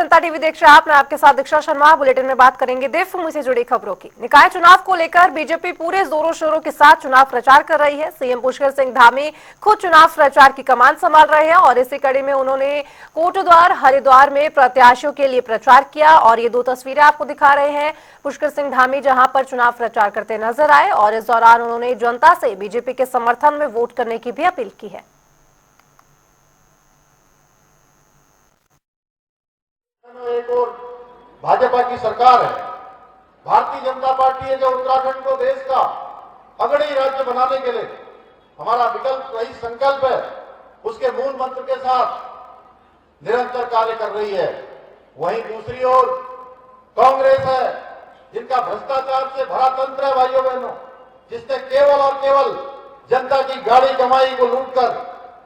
जनता TV देख रहे हैं आप। मैं आपके साथ दीक्षा शर्मा। बुलेटिन में बात करेंगे देवभूमि से जुड़ी खबरों की। निकाय चुनाव को लेकर बीजेपी पूरे जोरों शोरों के साथ चुनाव प्रचार कर रही है। सीएम पुष्कर सिंह धामी खुद चुनाव प्रचार की कमान संभाल रहे हैं और इसी कड़ी में उन्होंने कोटद्वार हरिद्वार में प्रत्याशियों के लिए प्रचार किया और ये दो तस्वीरें आपको दिखा रहे हैं। पुष्कर सिंह धामी जहां पर चुनाव प्रचार करते नजर आए और इस दौरान उन्होंने जनता से बीजेपी के समर्थन में वोट करने की भी अपील की है। एक और भाजपा की सरकार है, भारतीय जनता पार्टी है जो उत्तराखंड को देश का अग्रणी राज्य बनाने के लिए हमारा विकल्प रही संकल्प है, उसके मूल मंत्र के साथ निरंतर कार्य कर रही है। वहीं दूसरी ओर कांग्रेस है जिनका भ्रष्टाचार से भरा तंत्र है भाइयों बहनों, जिसने केवल और केवल जनता की गाड़ी कमाई को लूटकर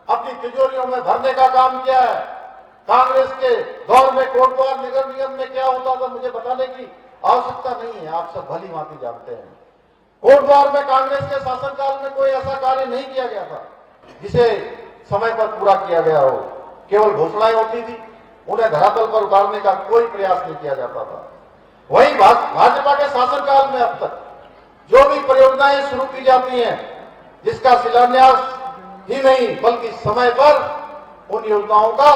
अपनी तिजोरियों में भरने का काम किया है। कांग्रेस के दौर में कोटद्वार नगर निगम में क्या होता था मुझे बताने की आवश्यकता नहीं है, आप सब भली भांति जानते हैं। कोटद्वार में कांग्रेस के शासनकाल में कोई ऐसा कार्य नहीं किया गया था जिसे समय पर पूरा किया गया हो। केवल घोषणाएं होती थी, उन्हें धरातल पर उतारने का कोई प्रयास नहीं किया जाता था। वहीं भाजपा के शासनकाल में अब तक जो भी परियोजनाएं शुरू की जाती हैं, जिसका शिलान्यास ही नहीं बल्कि समय पर उन योजनाओं का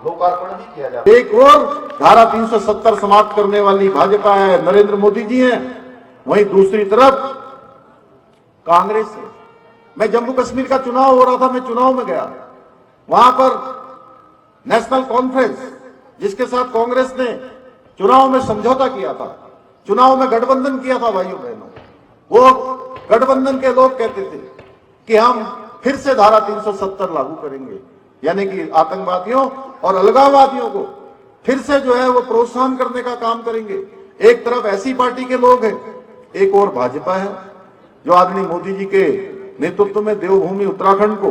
लोकार्पण भी किया जाता है। एक और धारा 370 समाप्त करने वाली भाजपा है, नरेंद्र मोदी जी हैं, वहीं दूसरी तरफ कांग्रेस है। मैं जम्मू कश्मीर का चुनाव हो रहा था, मैं चुनाव में गया, वहां पर नेशनल कॉन्फ्रेंस जिसके साथ कांग्रेस ने चुनाव में समझौता किया था, चुनाव में गठबंधन किया था भाइयों बहनों, वो गठबंधन के लोग कहते थे कि हम फिर से धारा 370 लागू करेंगे, यानी कि आतंकवादियों और अलगाववादियों को फिर से जो है वो प्रोत्साहन करने का काम करेंगे। एक तरफ ऐसी पार्टी के लोग हैं, एक और भाजपा है जो आदरणीय मोदी जी के नेतृत्व में देवभूमि उत्तराखंड को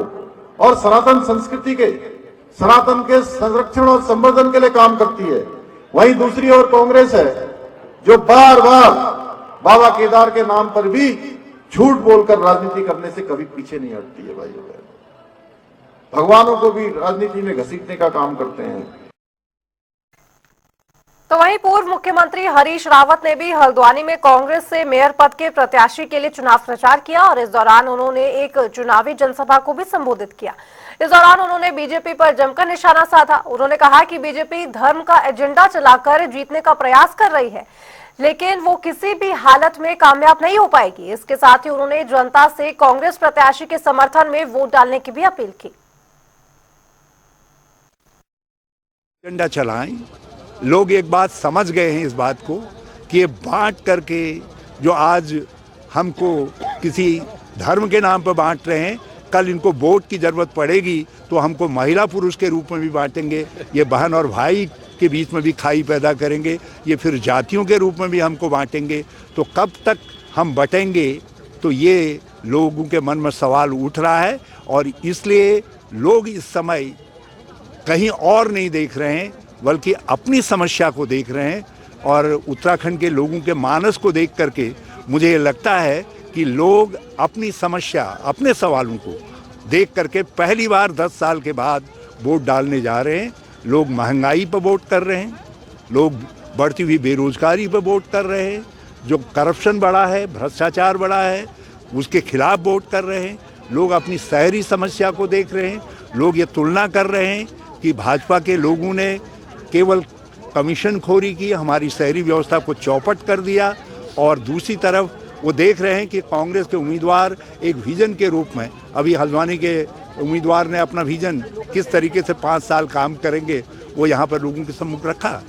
और सनातन संस्कृति के सनातन के संरक्षण और संवर्धन के लिए काम करती है। वहीं दूसरी ओर कांग्रेस है जो बार बार बाबा केदार के नाम पर भी झूठ बोलकर राजनीति करने से कभी पीछे नहीं हटती है भाइयों बहनों, भगवानों को भी राजनीति में घसीटने का काम करते हैं। तो वहीं पूर्व मुख्यमंत्री हरीश रावत ने भी हल्द्वानी में कांग्रेस से मेयर पद के प्रत्याशी के लिए चुनाव प्रचार किया और इस दौरान उन्होंने एक चुनावी जनसभा को भी संबोधित किया। इस दौरान उन्होंने बीजेपी पर जमकर निशाना साधा। उन्होंने कहा कि बीजेपी धर्म का एजेंडा चलाकर जीतने का प्रयास कर रही है, लेकिन वो किसी भी हालत में कामयाब नहीं हो पाएगी। इसके साथ ही उन्होंने जनता से कांग्रेस प्रत्याशी के समर्थन में वोट डालने की भी अपील की। एजेंडा चलाएं, लोग एक बात समझ गए हैं इस बात को कि ये बांट करके जो आज हमको किसी धर्म के नाम पर बांट रहे हैं, कल इनको वोट की जरूरत पड़ेगी तो हमको महिला पुरुष के रूप में भी बांटेंगे, ये बहन और भाई के बीच में भी खाई पैदा करेंगे, ये फिर जातियों के रूप में भी हमको बांटेंगे। तो कब तक हम बटेंगे, तो ये लोगों के मन में सवाल उठ रहा है और इसलिए लोग इस समय कहीं और नहीं देख रहे हैं बल्कि अपनी समस्या को देख रहे हैं। और उत्तराखंड के लोगों के मानस को देख करके मुझे लगता है कि लोग अपनी समस्या, अपने सवालों को देख करके पहली बार 10 साल के बाद वोट डालने जा रहे हैं। लोग महंगाई पर वोट कर रहे हैं, लोग बढ़ती हुई बेरोजगारी पर वोट कर रहे हैं, जो करप्शन बढ़ा है, भ्रष्टाचार बढ़ा है, उसके खिलाफ वोट कर रहे हैं। लोग अपनी शहरी समस्या को देख रहे हैं। लोग ये तुलना कर रहे हैं कि भाजपा के लोगों ने केवल कमीशन खोरी की, हमारी शहरी व्यवस्था को चौपट कर दिया, और दूसरी तरफ वो देख रहे हैं कि कांग्रेस के उम्मीदवार एक विजन के रूप में, अभी हल्द्वानी के उम्मीदवार ने अपना विजन किस तरीके से 5 साल काम करेंगे वो यहाँ पर लोगों के सम्मुख रखा।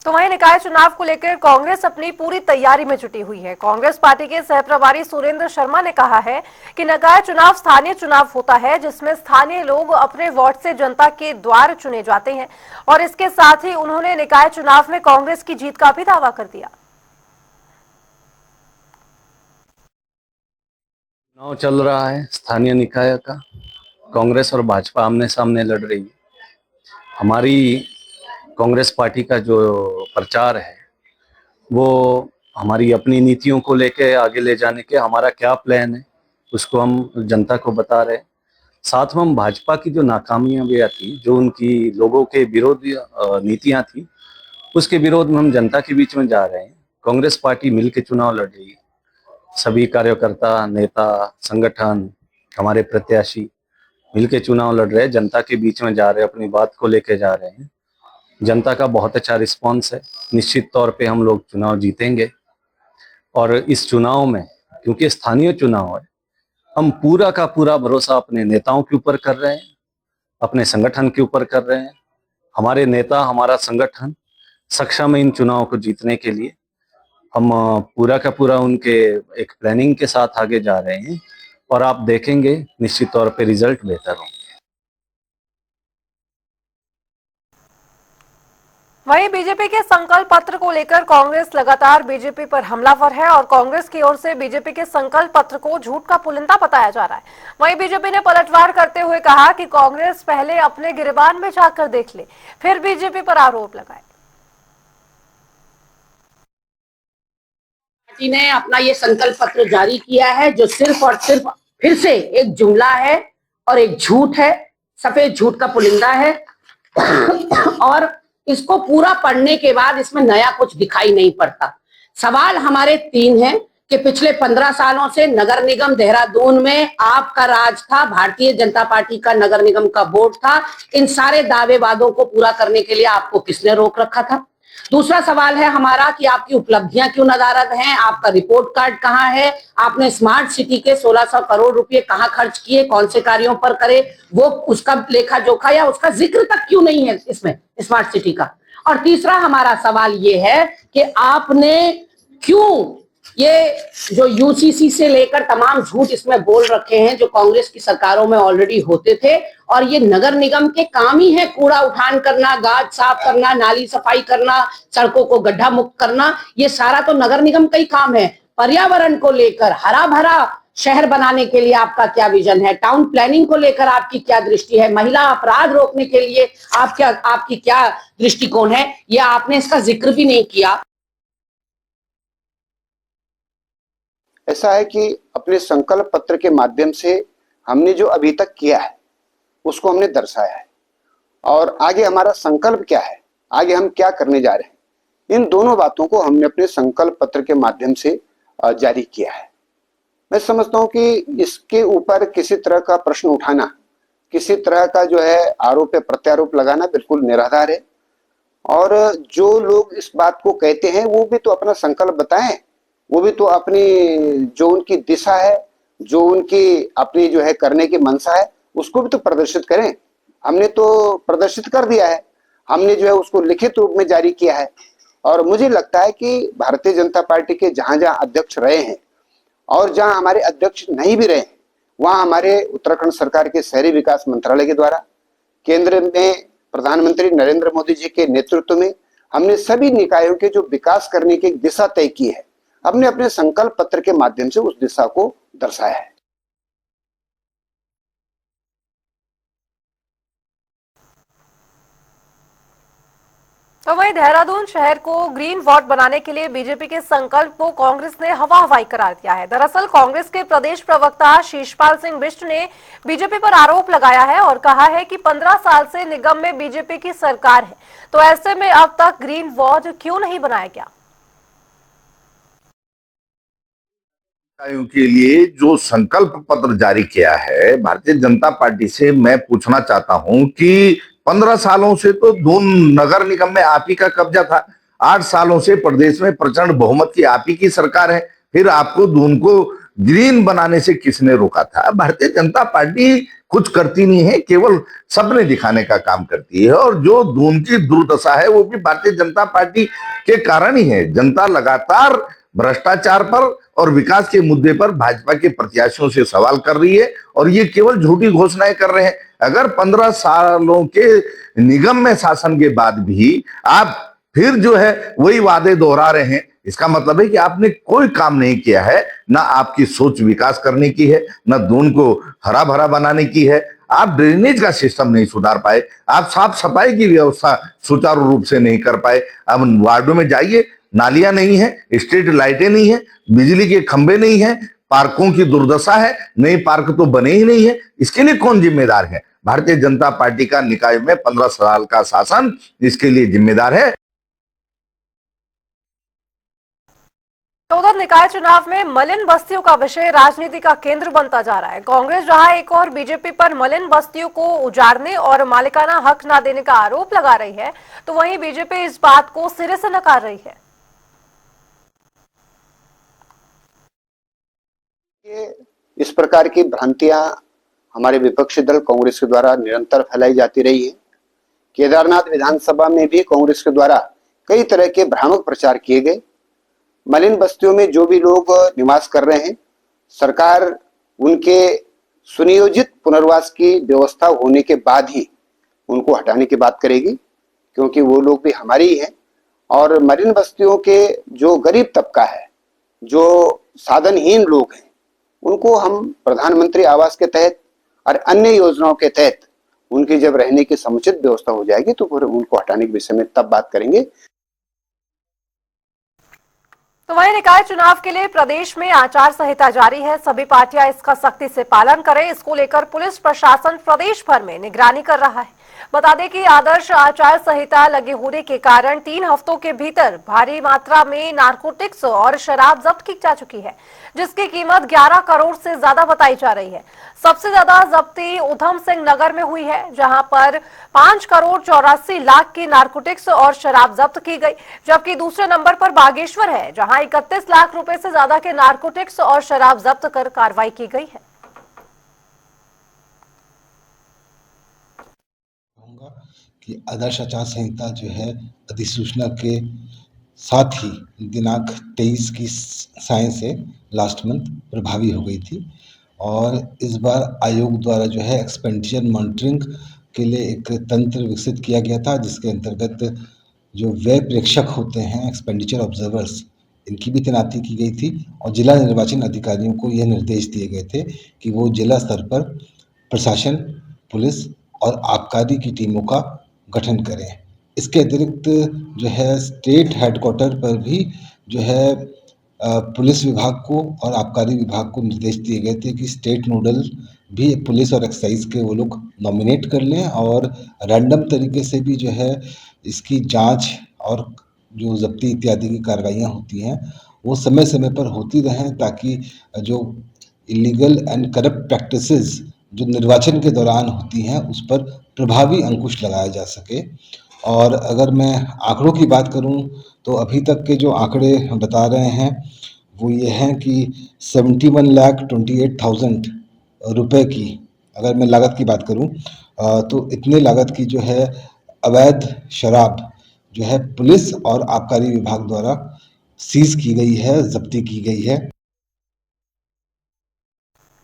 तो वहीं निकाय चुनाव को लेकर कांग्रेस अपनी पूरी तैयारी में जुटी हुई है। कांग्रेस पार्टी के सह प्रभारी सुरेंद्र शर्मा ने कहा है कि निकाय चुनाव स्थानीय चुनाव होता है जिसमें स्थानीय लोग अपने वार्ड से जनता के द्वार चुने जाते हैं और इसके साथ ही उन्होंने निकाय चुनाव में कांग्रेस की जीत का भी दावा कर दिया। चुनाव चल रहा है स्थानीय निकाय का, कांग्रेस और भाजपा आमने सामने लड़ रही है। हमारी कांग्रेस पार्टी का जो प्रचार है वो हमारी अपनी नीतियों को लेके आगे ले जाने के, हमारा क्या प्लान है उसको हम जनता को बता रहे हैं। साथ में हम भाजपा की जो नाकामयाबियां थी, जो उनकी लोगों के विरोधी नीतियां थी, उसके विरोध में हम जनता के बीच में जा रहे हैं। कांग्रेस पार्टी मिलकर चुनाव लड़ रही है। सभी कार्यकर्ता, नेता, संगठन, हमारे प्रत्याशी मिलकर चुनाव लड़ रहे हैं, जनता के बीच में जा रहे हैं, अपनी बात को लेके जा रहे हैं। जनता का बहुत अच्छा रिस्पांस है। निश्चित तौर पे हम लोग चुनाव जीतेंगे। और इस चुनाव में, क्योंकि स्थानीय चुनाव है, हम पूरा का पूरा भरोसा अपने नेताओं के ऊपर कर रहे हैं, अपने संगठन के ऊपर कर रहे हैं। हमारे नेता, हमारा संगठन सक्षम है इन चुनाव को जीतने के लिए। हम पूरा का पूरा उनके एक प्लानिंग के साथ आगे जा रहे हैं और आप देखेंगे निश्चित तौर पे रिजल्ट बेहतर होंगे। वहीं बीजेपी के संकल्प पत्र को लेकर कांग्रेस लगातार बीजेपी पर हमलावर है और कांग्रेस की ओर से बीजेपी के संकल्प पत्र को झूठ का पुलिंदा बताया जा रहा है। वहीं बीजेपी ने पलटवार करते हुए कहा कि कांग्रेस पहले अपने गिरबान में जाकर देख ले, फिर बीजेपी पर आरोप लगाए। पार्टी ने अपना ये संकल्प पत्र जारी किया है, जो सिर्फ और सिर्फ फिर से एक जुमला है और एक झूठ है, सफेद झूठ का पुलिंदा है। और इसको पूरा पढ़ने के बाद इसमें नया कुछ दिखाई नहीं पड़ता। सवाल हमारे तीन हैं कि पिछले 15 सालों से नगर निगम देहरादून में आपका राज था, भारतीय जनता पार्टी का नगर निगम का बोर्ड था। इन सारे दावे वादों को पूरा करने के लिए आपको किसने रोक रखा था? दूसरा सवाल है हमारा कि आपकी उपलब्धियां क्यों नदारद हैं, आपका रिपोर्ट कार्ड कहाँ है, आपने स्मार्ट सिटी के 1600 करोड़ रुपए कहाँ खर्च किए, कौन से कार्यों पर करे, वो उसका लेखा जोखा या उसका जिक्र तक क्यों नहीं है इसमें स्मार्ट सिटी का। और तीसरा हमारा सवाल ये है कि आपने क्यों ये जो यूसीसी से लेकर तमाम झूठ इसमें बोल रखे हैं, जो कांग्रेस की सरकारों में ऑलरेडी होते थे। और ये नगर निगम के काम ही है कूड़ा उठान करना, गाज साफ करना, नाली सफाई करना, सड़कों को गड्ढा मुक्त करना, ये सारा तो नगर निगम का ही काम है। पर्यावरण को लेकर हरा भरा शहर बनाने के लिए आपका क्या विजन है, टाउन प्लानिंग को लेकर आपकी क्या दृष्टि है, महिला अपराध रोकने के लिए आपकी क्या दृष्टिकोण है, यह आपने इसका जिक्र भी नहीं किया। ऐसा है कि अपने संकल्प पत्र के माध्यम से हमने जो अभी तक किया है उसको हमने दर्शाया है, और आगे हमारा संकल्प क्या है, आगे हम क्या करने जा रहे हैं, इन दोनों बातों को हमने अपने संकल्प पत्र के माध्यम से जारी किया है। मैं समझता हूं कि इसके ऊपर किसी तरह का प्रश्न उठाना, किसी तरह का जो है आरोप या प्रत्यारोप लगाना बिल्कुल निराधार है। और जो लोग इस बात को कहते हैं वो भी तो अपना संकल्प बताएं, वो भी तो अपनी जो उनकी दिशा है, जो उनकी अपनी जो है करने की मंशा है, उसको भी तो प्रदर्शित करें। हमने तो प्रदर्शित कर दिया है, हमने जो है उसको लिखित रूप में जारी किया है। और मुझे लगता है कि भारतीय जनता पार्टी के जहां जहां अध्यक्ष रहे हैं और जहां हमारे अध्यक्ष नहीं भी रहे हैं, वहां हमारे उत्तराखंड सरकार के शहरी विकास मंत्रालय के द्वारा, केंद्र में प्रधानमंत्री नरेंद्र मोदी जी के नेतृत्व में हमने सभी निकायों के जो विकास करने की दिशा तय की है, हमने अपने संकल्प पत्र के माध्यम से उस दिशा को दर्शाया है। तो वहीं देहरादून शहर को ग्रीन वॉर्ड बनाने के लिए बीजेपी के संकल्प को कांग्रेस ने हवा हवाई करार दिया है। दरअसल कांग्रेस के प्रदेश प्रवक्ता शीशपाल सिंह बिष्ट ने बीजेपी पर आरोप लगाया है और कहा है कि 15 साल से निगम में बीजेपी की सरकार है, तो ऐसे में अब तक ग्रीन वॉर्ड क्यों नहीं बनाया गया। के लिए जो संकल्प पत्र जारी किया है भारतीय जनता पार्टी से, मैं पूछना चाहता हूं कि 15 सालों से तो दून नगर निगम में आप ही का कब्जा था, 8 सालों से प्रदेश में प्रचंड बहुमत की आप ही की सरकार है, फिर आपको दून को ग्रीन बनाने से किसने रोका था? भारतीय जनता पार्टी कुछ करती नहीं है, केवल सपने दिखाने का काम करती है। और जो दून की दुर्दशा है वो भी भारतीय जनता पार्टी के कारण ही है। जनता लगातार भ्रष्टाचार पर और विकास के मुद्दे पर भाजपा के प्रत्याशियों से सवाल कर रही है और ये केवल झूठी घोषणाएं कर रहे हैं। अगर 15 सालों के निगम में शासन के बाद भी आप फिर जो है वही वादे दोहरा रहे हैं, इसका मतलब है कि आपने कोई काम नहीं किया है। ना आपकी सोच विकास करने की है, ना दून को हरा भरा बनाने की है। आप ड्रेनेज का सिस्टम नहीं सुधार पाए, आप साफ सफाई की व्यवस्था सुचारू रूप से नहीं कर पाए। अब वार्डों में जाइए, नालियां नहीं है, स्ट्रीट लाइटें नहीं है, बिजली के खंभे नहीं है, पार्कों की दुर्दशा है, नए पार्क तो बने ही नहीं है। इसके लिए कौन जिम्मेदार है? भारतीय जनता पार्टी का निकाय में 15 साल का शासन इसके लिए जिम्मेदार है। तो उधर निकाय चुनाव में मलिन बस्तियों का विषय राजनीति का केंद्र बनता जा रहा है। कांग्रेस जहां एक और बीजेपी पर मलिन बस्तियों को उजाड़ने और मालिकाना हक न देने का आरोप लगा रही है, तो वहीं बीजेपी इस बात को सिरे से नकार रही है। इस प्रकार की भ्रांतियां हमारे विपक्षी दल कांग्रेस के द्वारा निरंतर फैलाई जाती रही है। केदारनाथ विधानसभा में भी कांग्रेस के द्वारा कई तरह के भ्रामक प्रचार किए गए। मलिन बस्तियों में जो भी लोग निवास कर रहे हैं, सरकार उनके सुनियोजित पुनर्वास की व्यवस्था होने के बाद ही उनको हटाने की बात करेगी, क्योंकि वो लोग भी हमारे ही हैं। और मलिन बस्तियों के जो गरीब तबका है, जो साधनहीन लोग हैं, उनको हम प्रधानमंत्री आवास के तहत और अन्य योजनाओं के तहत उनकी जब रहने की समुचित व्यवस्था हो जाएगी तो फिर उनको हटाने के विषय में तब बात करेंगे। तो वहीं निकाय चुनाव के लिए प्रदेश में आचार संहिता जारी है। सभी पार्टियां इसका सख्ती से पालन करें, इसको लेकर पुलिस प्रशासन प्रदेश भर में निगरानी कर रहा है। बता दें कि आदर्श आचार संहिता लगे होने के कारण 3 हफ्तों के भीतर भारी मात्रा में नारकोटिक्स और शराब जब्त की जा चुकी है, जिसकी कीमत 11 करोड़ से ज्यादा बताई जा रही है। सबसे ज्यादा जब्ती उधम सिंह नगर में हुई है, जहां पर 5 करोड़ 84 लाख की नारकोटिक्स और शराब जब्त की गई, जबकि दूसरे नंबर पर बागेश्वर है, जहां 31 लाख रुपए से ज्यादा के नारकोटिक्स और शराब जब्त कर कार्रवाई की गई है। कि आदर्श आचार संहिता जो है अधिसूचना के साथ ही दिनांक 23 की साय से लास्ट मंथ प्रभावी हो गई थी। और इस बार आयोग द्वारा जो है एक्सपेंडिचर मॉनिटरिंग के लिए एक तंत्र विकसित किया गया था, जिसके अंतर्गत जो व्यय प्रेक्षक होते हैं, एक्सपेंडिचर ऑब्जर्वर्स, इनकी भी तैनाती की गई थी। और जिला निर्वाचन अधिकारियों को यह निर्देश दिए गए थे कि वो जिला स्तर पर प्रशासन, पुलिस और आबकारी की टीमों का गठन करें। इसके अतिरिक्त जो है स्टेट हेडक्वार्टर पर भी जो है पुलिस विभाग को और आबकारी विभाग को निर्देश दिए गए थे कि स्टेट नोडल भी पुलिस और एक्साइज के वो लोग नॉमिनेट कर लें, और रैंडम तरीके से भी जो है इसकी जांच और जो जब्ती इत्यादि की कार्रवाइयाँ होती हैं वो समय समय पर होती रहें, ताकि जो इलीगल एंड करप्ट प्रैक्टिसेस जो निर्वाचन के दौरान होती हैं उस पर प्रभावी अंकुश लगाया जा सके। और अगर मैं आंकड़ों की बात करूं तो अभी तक के जो आंकड़े बता रहे हैं वो ये हैं कि 71,28,000 रुपए की, अगर मैं लागत की बात करूं तो इतने लागत की जो है अवैध शराब जो है पुलिस और आबकारी विभाग द्वारा सीज की गई है, जब्ती की गई है।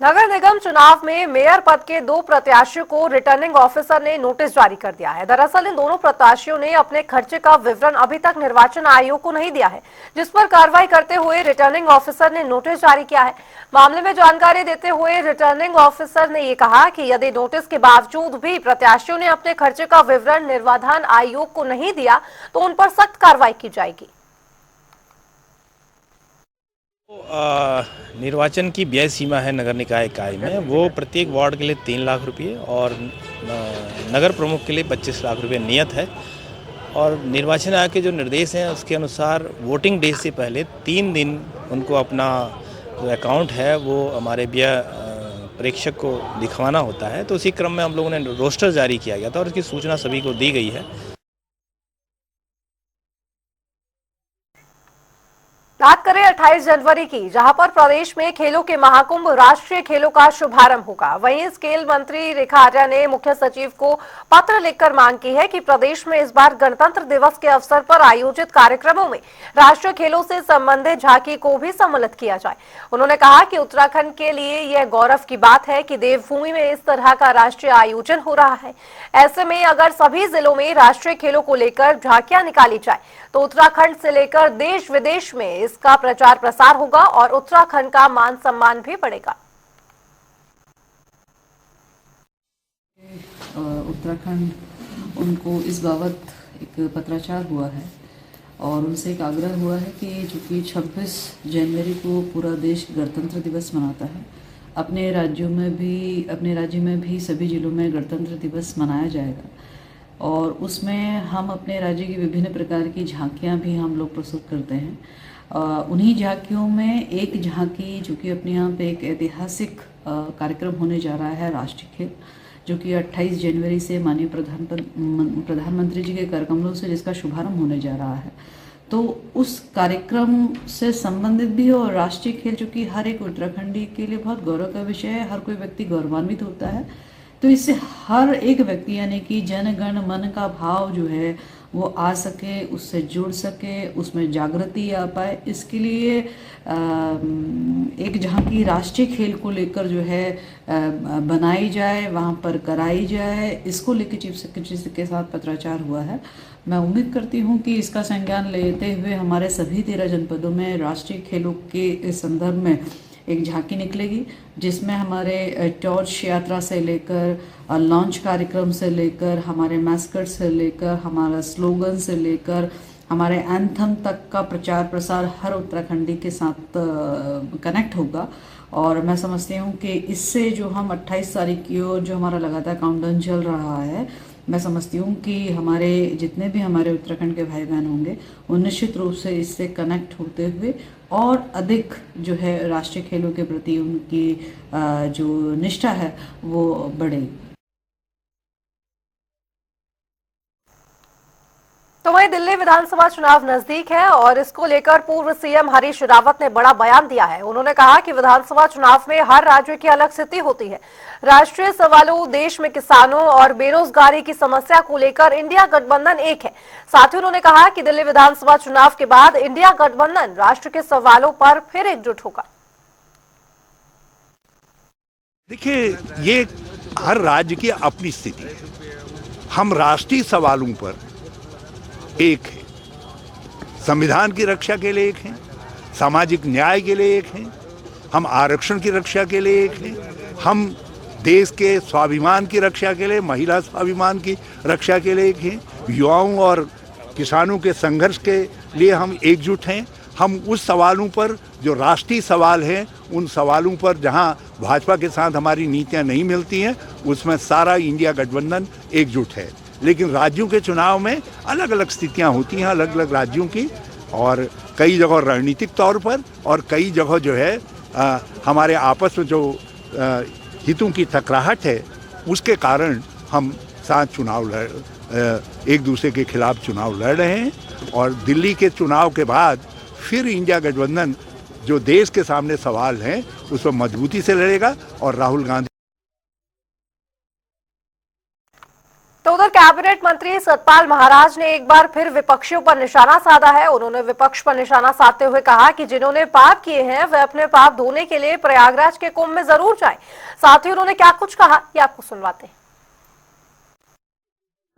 नगर निगम चुनाव में मेयर पद के 2 प्रत्याशियों को रिटर्निंग ऑफिसर ने नोटिस जारी कर दिया है। दरअसल इन दोनों प्रत्याशियों ने अपने खर्चे का विवरण अभी तक निर्वाचन आयोग को नहीं दिया है, जिस पर कार्रवाई करते हुए रिटर्निंग ऑफिसर ने नोटिस जारी किया है। मामले में जानकारी देते हुए रिटर्निंग ऑफिसर ने ये कहा कि यदि नोटिस के बावजूद भी प्रत्याशियों ने अपने खर्चे का विवरण निर्वाचन आयोग को नहीं दिया तो उन पर सख्त कार्रवाई की जाएगी। निर्वाचन की व्यय सीमा है नगर निकाय इकाई में, वो प्रत्येक वार्ड के लिए 3 लाख रुपये और नगर प्रमुख के लिए 25 लाख रुपये नियत है। और निर्वाचन आयोग के जो निर्देश हैं उसके अनुसार वोटिंग डे से पहले 3 दिन उनको अपना जो अकाउंट है वो हमारे व्यय प्रेक्षक को दिखवाना होता है। तो उसी क्रम में हम लोगों ने रोस्टर जारी किया गया था और इसकी सूचना सभी को दी गई है। बात करें 28 जनवरी की, जहां पर प्रदेश में खेलों के महाकुंभ राष्ट्रीय खेलों का शुभारंभ होगा। वहीं खेल मंत्री रेखा आर्या ने मुख्य सचिव को पत्र लिखकर मांग की है कि प्रदेश में इस बार गणतंत्र दिवस के अवसर पर आयोजित कार्यक्रमों में राष्ट्रीय खेलों से संबंधित झांकी को भी सम्मिलित किया जाए। उन्होंने कहा कि उत्तराखंड के लिए यह गौरव की बात है कि देवभूमि में इस तरह का राष्ट्रीय आयोजन हो रहा है। ऐसे में अगर सभी जिलों में राष्ट्रीय खेलों को लेकर झांकियां निकाली जाए तो उत्तराखंड से लेकर देश विदेश में इसका प्रचार प्रसार होगा और उत्तराखंड का मान सम्मान भी बढ़ेगा। उत्तराखंड उनको इस बाबत एक पत्राचार हुआ है और उनसे एक आग्रह हुआ है कि चूँकि 26 जनवरी को पूरा देश गणतंत्र दिवस मनाता है, अपने राज्य में भी सभी जिलों में गणतंत्र दिवस मनाया जाएगा और उसमें हम अपने राज्य की विभिन्न प्रकार की झांकियाँ भी हम लोग प्रस्तुत करते हैं। उन्हीं झांकियों में एक झांकी जो कि अपने यहाँ पे एक ऐतिहासिक कार्यक्रम होने जा रहा है, राष्ट्रीय खेल, जो कि 28 जनवरी से माननीय प्रधानमंत्री जी के करकमलों से जिसका शुभारंभ होने जा रहा है। तो उस कार्यक्रम से संबंधित भी और राष्ट्रीय खेल जो कि हर एक उत्तराखंडी के लिए बहुत गौरव का विषय है, हर कोई व्यक्ति गौरवान्वित होता है। तो इससे हर एक व्यक्ति यानी कि जन गण मन का भाव जो है वो आ सके, उससे जुड़ सके, उसमें जागृति आ पाए, इसके लिए एक झांकी राष्ट्रीय खेल को लेकर जो है बनाई जाए, वहाँ पर कराई जाए, इसको लेकर चीफ सेक्रेटरी के साथ पत्राचार हुआ है। मैं उम्मीद करती हूँ कि इसका संज्ञान लेते हुए हमारे सभी 13 जनपदों में राष्ट्रीय खेलों के संदर्भ में एक झांकी निकलेगी, जिसमें हमारे टॉर्च यात्रा से लेकर लॉन्च कार्यक्रम से लेकर हमारे मैस्कट से लेकर हमारा स्लोगन से लेकर हमारे एंथम तक का प्रचार प्रसार हर उत्तराखंडी के साथ कनेक्ट होगा। और मैं समझती हूँ कि इससे जो हम 28 तारीख की ओर जो हमारा लगातार काउंटडाउन चल रहा है, मैं समझती हूँ कि हमारे जितने भी हमारे उत्तराखंड के भाई बहन होंगे वो निश्चित रूप से इससे कनेक्ट होते हुए और अधिक जो है राष्ट्रीय खेलों के प्रति उनकी जो निष्ठा है वो बढ़ेगी। तो वहीं दिल्ली विधानसभा चुनाव नजदीक है और इसको लेकर पूर्व सीएम हरीश रावत ने बड़ा बयान दिया है। उन्होंने कहा कि विधानसभा चुनाव में हर राज्य की अलग स्थिति होती है। राष्ट्रीय सवालों, देश में किसानों और बेरोजगारी की समस्या को लेकर इंडिया गठबंधन एक है। साथ ही उन्होंने कहा कि दिल्ली विधानसभा चुनाव के बाद इंडिया गठबंधन राष्ट्र के सवालों पर फिर एकजुट होगा। देखिए, ये हर राज्य की अपनी स्थिति है। हम राष्ट्रीय सवालों पर एक है, संविधान की रक्षा के लिए एक है, सामाजिक न्याय के लिए एक है, हम आरक्षण की रक्षा के लिए एक है, हम देश के स्वाभिमान की रक्षा के लिए, महिला स्वाभिमान की रक्षा के लिए एक है, युवाओं और किसानों के संघर्ष के लिए हम एकजुट हैं। हम उस सवालों पर जो राष्ट्रीय सवाल हैं, उन सवालों पर जहां भाजपा के साथ हमारी नीतियां नहीं मिलती हैं, उसमें सारा इंडिया गठबंधन एकजुट है। लेकिन राज्यों के चुनाव में अलग अलग स्थितियां होती हैं, अलग अलग राज्यों की, और कई जगह रणनीतिक तौर पर और कई जगह जो है हमारे आपस में जो हितों की टकराहट है, उसके कारण हम साथ चुनाव एक दूसरे के खिलाफ चुनाव लड़ रहे हैं। और दिल्ली के चुनाव के बाद फिर इंडिया गठबंधन जो देश के सामने सवाल हैं उस पर मजबूती से लड़ेगा। और राहुल गांधी तो उधर कैबिनेट मंत्री सतपाल महाराज ने एक बार फिर विपक्षियों पर निशाना साधा है। उन्होंने विपक्ष पर निशाना साधते हुए कहा कि जिन्होंने पाप किए हैं वे अपने पाप धोने के लिए प्रयागराज के कुंभ में जरूर जाएं। साथ ही उन्होंने क्या कुछ कहा ये आपको सुनवाते हैं।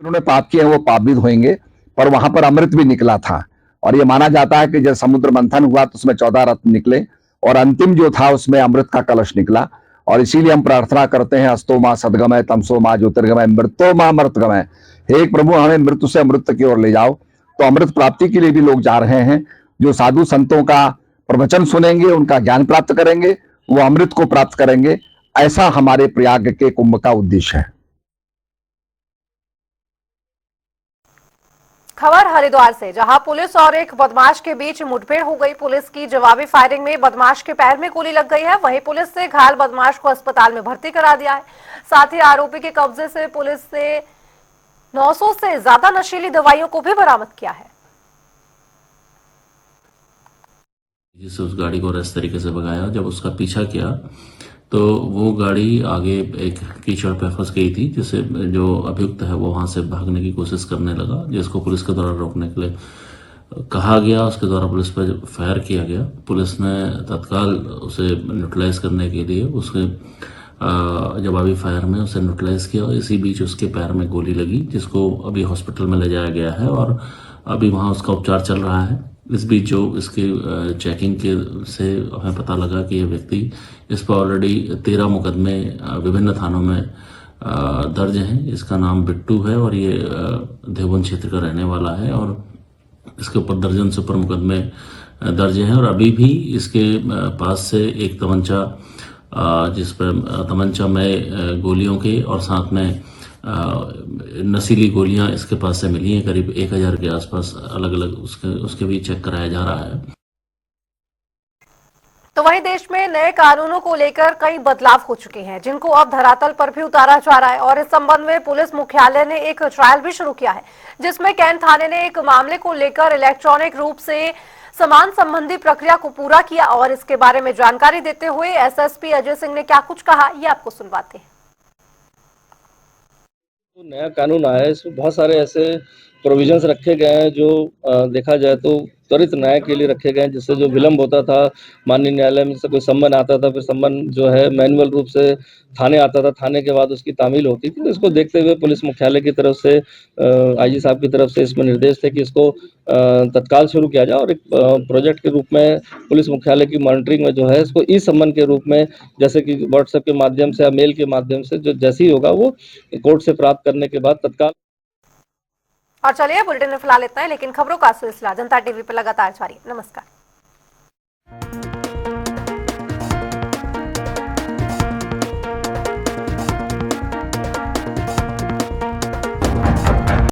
उन्होंने पाप किए वो पाप भी धोएंगे, पर वहां पर अमृत भी निकला था और ये माना जाता है कि जब समुद्र मंथन हुआ तो उसमें 14 रत्न निकले और अंतिम जो था उसमें अमृत का कलश निकला। और इसीलिए हम प्रार्थना करते हैं, अस्तो मां सदगमय तमसो मां ज्योतिर्गमय मृतो मां अमृतगमय, हे प्रभु हमें मृत्यु से अमृत की ओर ले जाओ। तो अमृत प्राप्ति के लिए भी लोग जा रहे हैं। जो साधु संतों का प्रवचन सुनेंगे, उनका ज्ञान प्राप्त करेंगे, वो अमृत को प्राप्त करेंगे। ऐसा हमारे प्रयाग के कुंभ का उद्देश्य है। खबर हरिद्वार से, जहां पुलिस और एक बदमाश के बीच मुठभेड़ हो गई। पुलिस की जवाबी फायरिंग में बदमाश के पैर में गोली लग गई है। वहीं पुलिस ने घायल बदमाश को अस्पताल में भर्ती करा दिया है। साथ ही आरोपी के कब्जे से पुलिस ने 900 से ज्यादा नशीली दवाइयों को भी बरामद किया है। जिससे उस गाड़ी को इस तरीके से भगाया, जब उसका पीछा किया तो वो गाड़ी आगे एक कीचड़ पे फंस गई थी, जिससे जो अभियुक्त है वो वहां से भागने की कोशिश करने लगा, जिसको पुलिस के द्वारा रोकने के लिए कहा गया। उसके द्वारा पुलिस पर फायर किया गया। पुलिस ने तत्काल उसे न्यूट्रलाइज करने के लिए उसके जवाबी फायर में उसे न्यूट्रलाइज किया। और इसी बीच उसके पैर में गोली लगी, जिसको अभी हॉस्पिटल में ले जाया गया है और अभी वहाँ उसका उपचार चल रहा है। इस बीच जो इसके चेकिंग के से हमें पता लगा कि ये व्यक्ति, इस पर ऑलरेडी 13 मुकदमे विभिन्न थानों में दर्ज हैं। इसका नाम बिट्टू है और ये देवबंद क्षेत्र का रहने वाला है और इसके ऊपर दर्जन से ऊपर मुकदमे दर्ज हैं और अभी भी इसके पास से एक तमंचा जिस पर तमंचामय गोलियों के और साथ में नशीली गोलियां इसके पास से मिली हैं। करीब 1000 के आसपास अलग अलग उसके भी चेक कराया जा रहा है। तो वहीं देश में नए कानूनों को लेकर कई बदलाव हो चुके हैं, जिनको अब धरातल पर भी उतारा जा रहा है और इस संबंध में पुलिस मुख्यालय ने एक ट्रायल भी शुरू किया है, जिसमें कैंट थाने ने एक मामले को लेकर इलेक्ट्रॉनिक रूप से समान संबंधी प्रक्रिया को पूरा किया और इसके बारे में जानकारी देते हुए एसएसपी अजय सिंह ने क्या कुछ कहा, ये आपको सुनवाते हैं। तो नया कानून आया है, इसमें बहुत सारे ऐसे प्रोविजंस रखे गए हैं जो देखा जाए तो त्वरित न्याय के लिए रखे गए हैं, जिससे जो विलंब होता था माननीय न्यायालय में से कोई सम्मन आता था, फिर सम्मन जो है मैनुअल रूप से थाने आता था, थाने के बाद उसकी तामील होती थी। तो इसको देखते हुए पुलिस मुख्यालय की तरफ से आईजी साहब की तरफ से इसमें निर्देश थे कि इसको तत्काल शुरू किया जाए और एक प्रोजेक्ट के रूप में पुलिस मुख्यालय की मॉनिटरिंग में जो है इसको ई सम्मन के रूप में, जैसे कि व्हाट्सएप के माध्यम से या मेल के माध्यम से जो जैसे ही होगा वो कोर्ट से प्राप्त करने के बाद तत्काल। और चलिए बुलेटिन में फिलहाल इतना है, लेकिन खबरों का सिलसिला जनता टीवी पर लगातार जारी। नमस्कार।